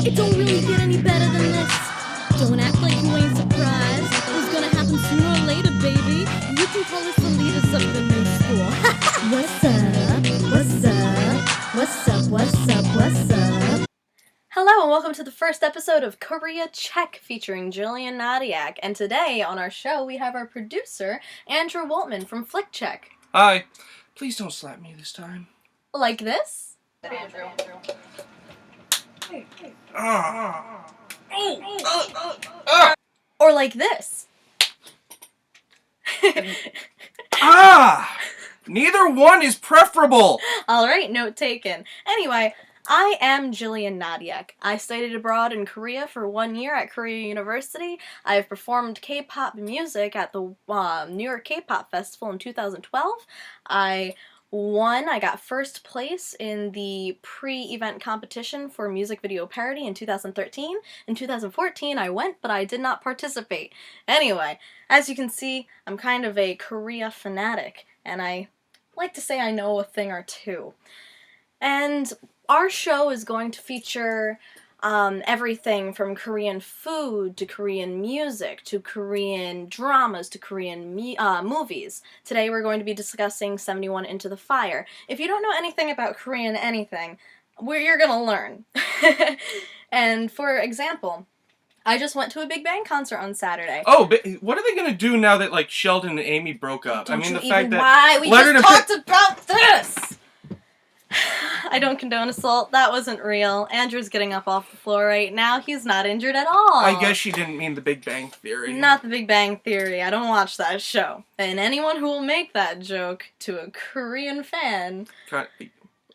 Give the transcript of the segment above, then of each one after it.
It don't really get any better than this. Don't act like you ain't surprised. It's gonna happen sooner or later, baby. You can call us the leaders of the new school. What's up? What's up? What's up? What's up? What's up? Hello and welcome to the first episode of Korea Check featuring Jillian Nadiak. And today on our show we have our producer, Andrew Woltman from Flick Check. Hi. Please don't slap me this time. Like this? Andrew. Or like this. Neither one is preferable. Alright, note taken. Anyway, I am Jillian Nadiak. I studied abroad in Korea for 1 year at Korea University. I have performed K-pop music at the New York K-pop Festival in 2012. I got first place in the pre-event competition for music video parody in 2013. In 2014 I went, but I did not participate. Anyway, as you can see, I'm kind of a Korea fanatic, and I like to say I know a thing or two. And our show is going to feature everything from Korean food to Korean music to Korean dramas to Korean movies. Today we're going to be discussing 71 Into the Fire. If you don't know anything about Korean anything, you're gonna learn. And for example, I just went to a Big Bang concert on Saturday. Oh, but what are they gonna do now that like Sheldon and Amy broke up? Don't I mean, you the fact even that why we Leonard just and talked about this. I don't condone assault. That wasn't real. Andrew's getting up off the floor right now. He's not injured at all. I guess she didn't mean the Big Bang Theory. Not the Big Bang Theory. I don't watch that show. And anyone who will make that joke to a Korean fan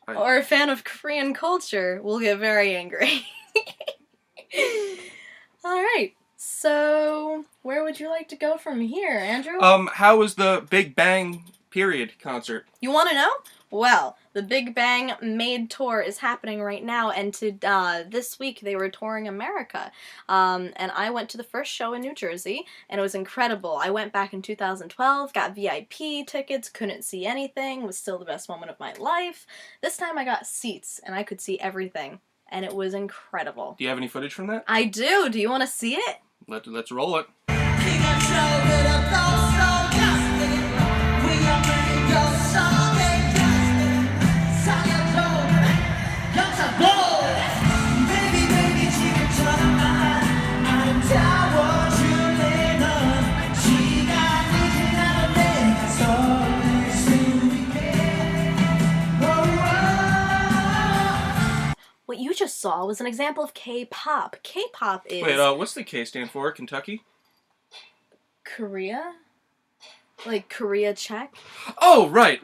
or a fan of Korean culture will get very angry. Alright, so where would you like to go from here, Andrew? How was the Big Bang period concert? You want to know? Well, the Big Bang Made Tour is happening right now, and this week they were touring America. And I went to the first show in New Jersey, and it was incredible. I went back in 2012, got VIP tickets, couldn't see anything, was still the best moment of my life. This time I got seats, and I could see everything, and it was incredible. Do you have any footage from that? I do. Do you want to see it? Let's roll it. What you just saw was an example of K-pop. K-pop is... Wait, what's the K stand for? Kentucky? Korea? Like Korea Czech? Oh, right.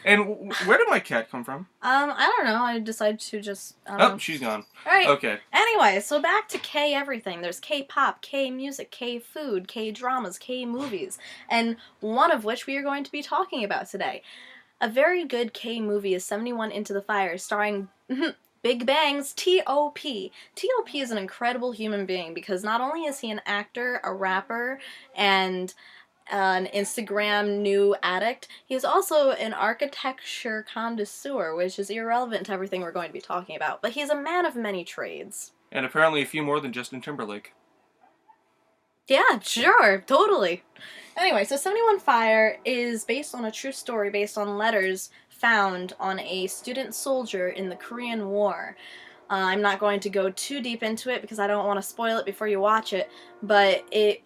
And where did my cat come from? I don't know. I decided to just... Oh, she's gone. Alright. Okay. Anyway, so back to K-everything. There's K-pop, K-music, K-food, K-dramas, K-movies, and one of which we are going to be talking about today. A very good K-movie is 71 Into the Fire, starring... Big Bang's T.O.P. T.O.P. is an incredible human being because not only is he an actor, a rapper, and an Instagram new addict, he is also an architecture connoisseur, which is irrelevant to everything we're going to be talking about. But he's a man of many trades. And apparently a few more than Justin Timberlake. Yeah, sure, totally. Anyway, so 71 Fire is based on a true story based on letters found on a student soldier in the Korean War. I'm not going to go too deep into it because I don't want to spoil it before you watch it, but the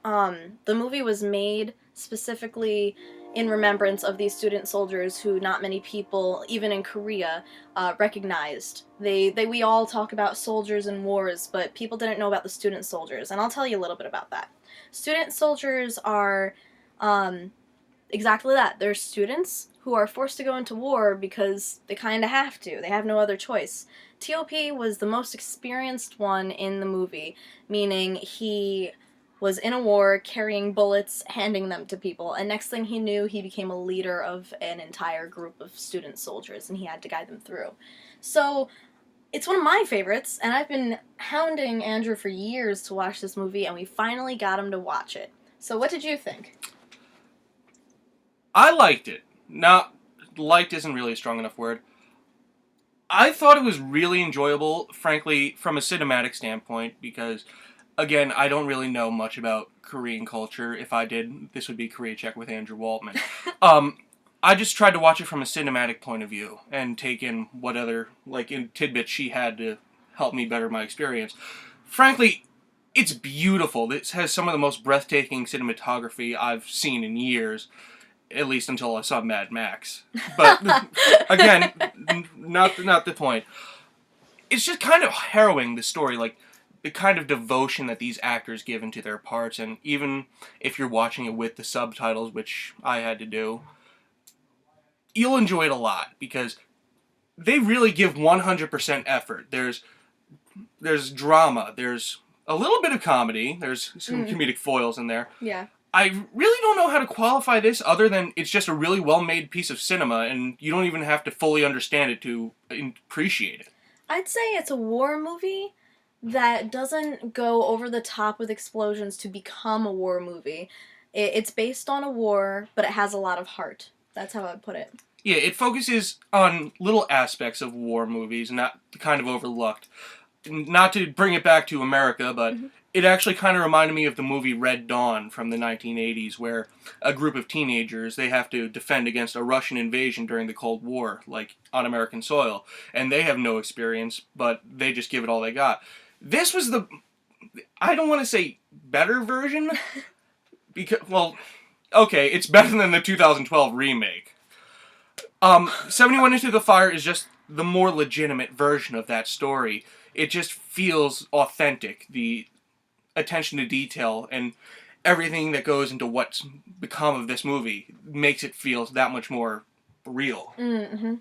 movie was made specifically in remembrance of these student soldiers who not many people, even in Korea, recognized. We all talk about soldiers and wars, but people didn't know about the student soldiers, and I'll tell you a little bit about that. Student soldiers are exactly that. They're students who are forced to go into war because they kind of have to. They have no other choice. T.O.P. was the most experienced one in the movie, meaning he was in a war carrying bullets, handing them to people, and next thing he knew, he became a leader of an entire group of student soldiers, and he had to guide them through. So, it's one of my favorites, and I've been hounding Andrew for years to watch this movie, and we finally got him to watch it. So what did you think? I liked it. Now, liked isn't really a strong enough word. I thought it was really enjoyable, frankly, from a cinematic standpoint, because, again, I don't really know much about Korean culture. If I did, this would be Korea Check with Andrew Waltman. I just tried to watch it from a cinematic point of view and take in what other, in tidbits she had to help me better my experience. Frankly, it's beautiful. This has some of the most breathtaking cinematography I've seen in years, at least until I saw Mad Max. But again, not the point. It's just kind of harrowing, the story, the kind of devotion that these actors give into their parts, and even if you're watching it with the subtitles, which I had to do, you'll enjoy it a lot because they really give 100% effort. There's drama, there's a little bit of comedy, there's some comedic foils in there. Yeah. I really don't know how to qualify this other than it's just a really well-made piece of cinema, and you don't even have to fully understand it to appreciate it. I'd say it's a war movie that doesn't go over the top with explosions to become a war movie. It's based on a war, but it has a lot of heart. That's how I'd put it. Yeah, it focuses on little aspects of war movies, not kind of overlooked. Not to bring it back to America, but it actually kind of reminded me of the movie Red Dawn from the 1980s, where a group of teenagers, they have to defend against a Russian invasion during the Cold War, on American soil. And they have no experience, but they just give it all they got. This was I don't want to say better version, because, well, okay, it's better than the 2012 remake. 71 Into the Fire is just the more legitimate version of that story. It just feels authentic. The attention to detail and everything that goes into what's become of this movie makes it feel that much more real. Mm-hmm.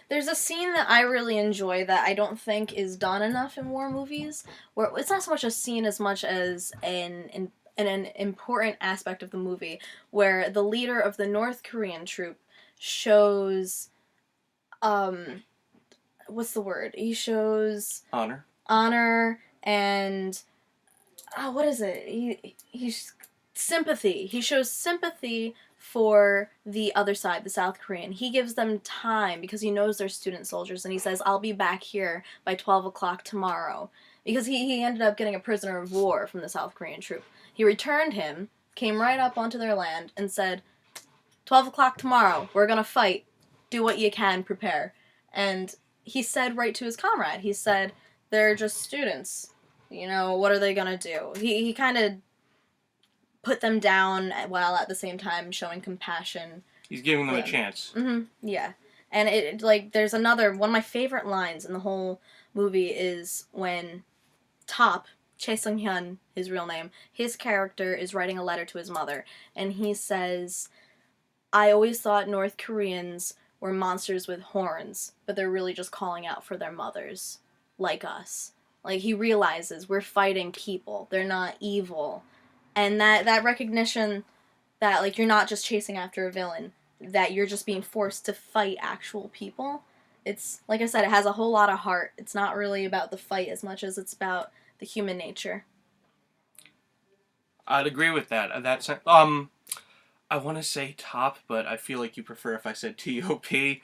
There's a scene that I really enjoy that I don't think is done enough in war movies, where it's not so much a scene as much as an important aspect of the movie, where the leader of the North Korean troop shows, what's the word? He shows honor and what is it? He's sympathy. He shows sympathy for the other side, the South Korean. He gives them time because he knows they're student soldiers, and he says, "I'll be back here by 12 o'clock tomorrow." Because he ended up getting a prisoner of war from the South Korean troop. He returned him, came right up onto their land, and said, 12 o'clock tomorrow, we're gonna fight. Do what you can, prepare. And he said right to his comrade, he said, they're just students. What are they gonna do? He kind of put them down while at the same time showing compassion. He's giving them a chance. Yeah. And there's one of my favorite lines in the whole movie is when Top, Chae Sung-hyun, his real name, his character is writing a letter to his mother, and he says, I always thought North Koreans were monsters with horns, but they're really just calling out for their mothers, like us. He realizes we're fighting people. They're not evil. And that recognition that, you're not just chasing after a villain, that you're just being forced to fight actual people. It's, like I said, it has a whole lot of heart. It's not really about the fight as much as it's about the human nature. I'd agree with that. I want to say Top, but I feel like you prefer if I said T.O.P.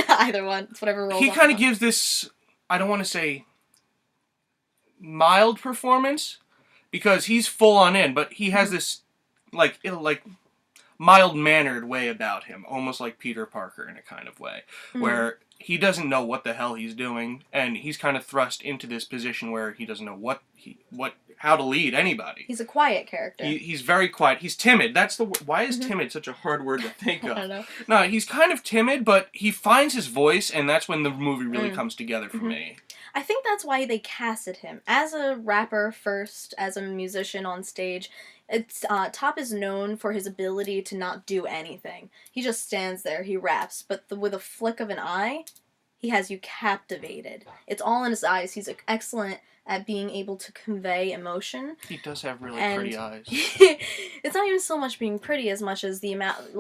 Either one. It's whatever rolls. He kind of gives this, I don't want to say mild performance, because he's full on in, but he has this mild-mannered way about him, almost like Peter Parker in a kind of way, where he doesn't know what the hell he's doing, and he's kind of thrust into this position where he doesn't know how to lead anybody. He's a quiet character. He's very quiet. He's timid. That's the why is timid such a hard word to think of? I don't know. No, he's kind of timid, but he finds his voice, and that's when the movie really comes together for me. I think that's why they casted him. As a rapper first, as a musician on stage, Top is known for his ability to not do anything. He just stands there, he raps, but with a flick of an eye, he has you captivated. It's all in his eyes. He's excellent at being able to convey emotion. He does have really pretty eyes. It's not even so much being pretty as much as the amount,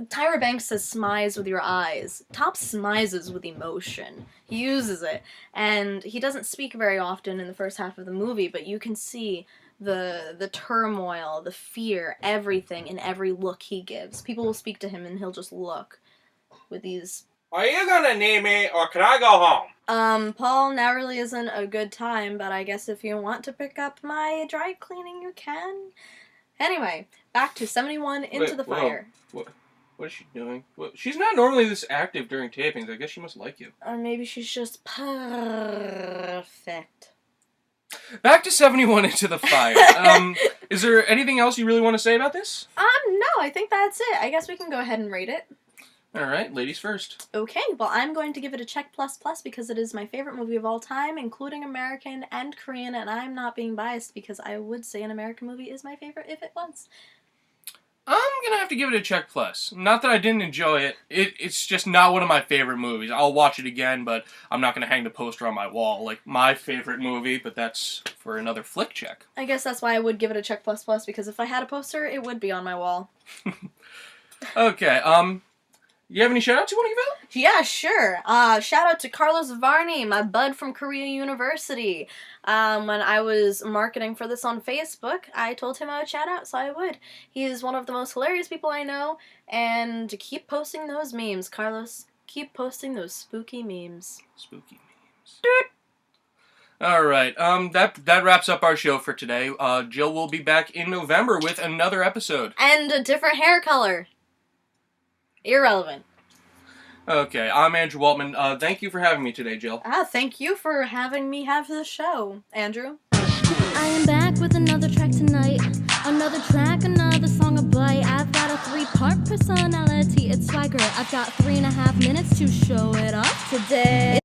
Tyra Banks says smize with your eyes. Top smizes with emotion. He uses it. And he doesn't speak very often in the first half of the movie, but you can see the turmoil, the fear, everything in every look he gives. People will speak to him and he'll just look with these Are you gonna need me, or can I go home? Paul, now really isn't a good time, but I guess if you want to pick up my dry cleaning, you can. Anyway, back to 71 Into the Fire. What is she doing? She's not normally this active during tapings. I guess she must like you. Or maybe she's just perfect. Back to 71 Into the Fire. Is there anything else you really want to say about this? No, I think that's it. I guess we can go ahead and rate it. Alright, ladies first. Okay, well, I'm going to give it a check plus because it is my favorite movie of all time, including American and Korean, and I'm not being biased because I would say an American movie is my favorite if it was. I'm gonna have to give it a check plus. Not that I didn't enjoy it. It's just not one of my favorite movies. I'll watch it again, but I'm not gonna hang the poster on my wall like my favorite movie, but that's for another flick check. I guess that's why I would give it a check plus because if I had a poster, it would be on my wall. Okay, you have any shout-outs you want to give out? Yeah, sure. Shout out to Carlos Varney, my bud from Korea University. When I was marketing for this on Facebook, I told him I would shout out, so I would. He's one of the most hilarious people I know, and keep posting those memes, Carlos. Keep posting those spooky memes. Spooky memes. Alright, that wraps up our show for today. Jill will be back in November with another episode. And a different hair color. Irrelevant. Okay, I'm Andrew Waltman. Thank you for having me today, Jill. Thank you for having me have the show, Andrew. I am back with another track tonight. Another track, another song, a bite. I've got a 3-part personality, it's swagger. I've got 3.5 minutes to show it off today.